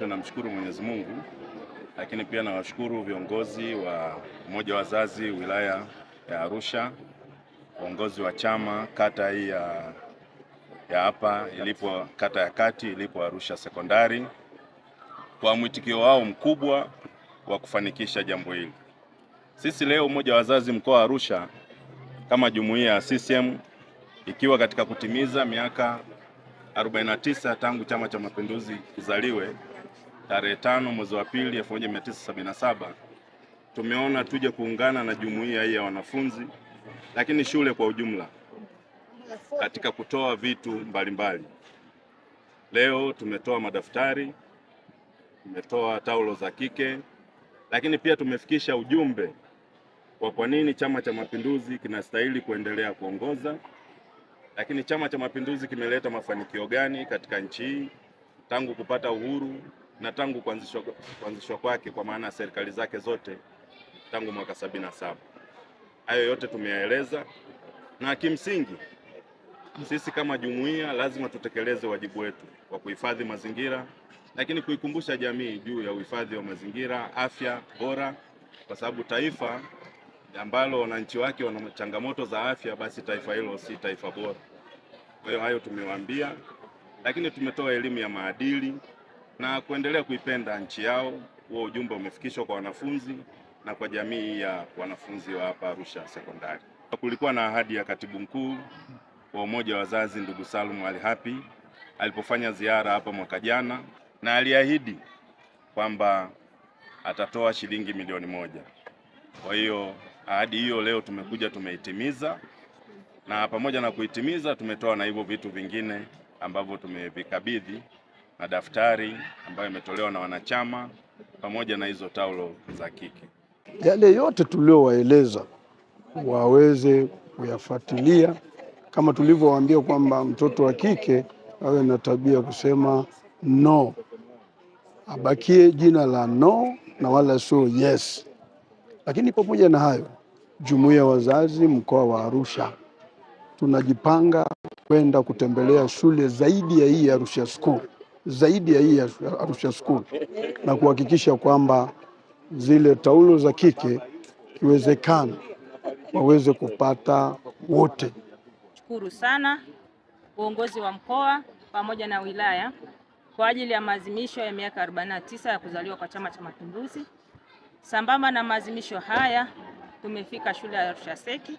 yote namshukuru Mwenyezi Mungu, lakini pia nawashukuru viongozi wa Umoja wa Wazazi wilaya ya Arusha, uongozi wa chama kata hii ya hapa ilipo kata ya kati ilipo Arusha Sekondari kwa mwitikio wao mkubwa wa kufanikisha jambo hili. Sisi leo Umoja wa Wazazi mkoa wa Arusha kama jumuiya ya CCM ikiwa katika kutimiza miaka 49 tangu Chama cha Mapinduzi kizaliwe tarehe 5 mwezi wa pili 1977, tumeona tuje kuungana na jumuiya hii ya wanafunzi lakini shule kwa ujumla katika kutoa vitu mbalimbali. Leo tumetoa madaftari, tumetoa taulo za kike, lakini pia tumefikisha ujumbe kwa nini Chama cha Mapinduzi kinastahili kuendelea kuongoza, lakini Chama cha Mapinduzi kimeleta mafanikio gani katika nchi hii tangu kupata uhuru na tangu kuanzishwa kwake kwa maana serikali zake zote tangu mwaka 77. Hayo yote tumeyaeleza, na kimsingi sisi kama jumuiya lazima tutekeleze wajibu wetu wa kuhifadhi mazingira, lakini kuikumbusha jamii juu ya uhifadhi wa mazingira, afya bora, kwa sababu taifa ambalo wananchi wake wana changamoto za afya, basi taifa hilo si taifa bora. Kwa hiyo hayo tumewaambia, lakini tumetoa elimu ya maadili na kuendelea kuipenda nchi yao. Huo ujumbe umefikishwa kwa wanafunzi na kwa jamii ya wanafunzi wa hapa Arusha Sekondari. Kulikuwa na ahadi ya Katibu Mkuu wa Umoja wa Wazazi ndugu Salum Ali Hapi alipofanya ziara hapa mwaka jana, na aliahidi kwamba atatoa shilingi milioni 1. Kwa hiyo ahadi hiyo leo tumekuja tumeitimiza, na pamoja na kuitimiza tumetoa na hivyo vitu vingine ambavyo tumevikabidhi, na daftari ambayo imetolewa na wanachama pamoja na hizo taulo za kike. Yale yote tuliowaeleza waweze kuyafuatilia, kama tulivyowaambia kwamba mtoto wa kike awe na tabia kusema no, abakie jina la no na wala sio yes. Lakini pamoja na hayo, jumuiya ya wazazi mkoa wa Arusha tunajipanga kwenda kutembelea shule zaidi ya hii Arusha School, Arusha School, na kuhakikisha kwamba zile taulo za kike ikiwezekana waweze kupata wote. Shukuru sana uongozi wa mkoa pamoja na wilaya kwa ajili ya maadhimisho ya miaka 49 ya kuzaliwa kwa Chama cha Mapinduzi. Sambamba na maadhimisho haya tumefika shule ya Arusha Seki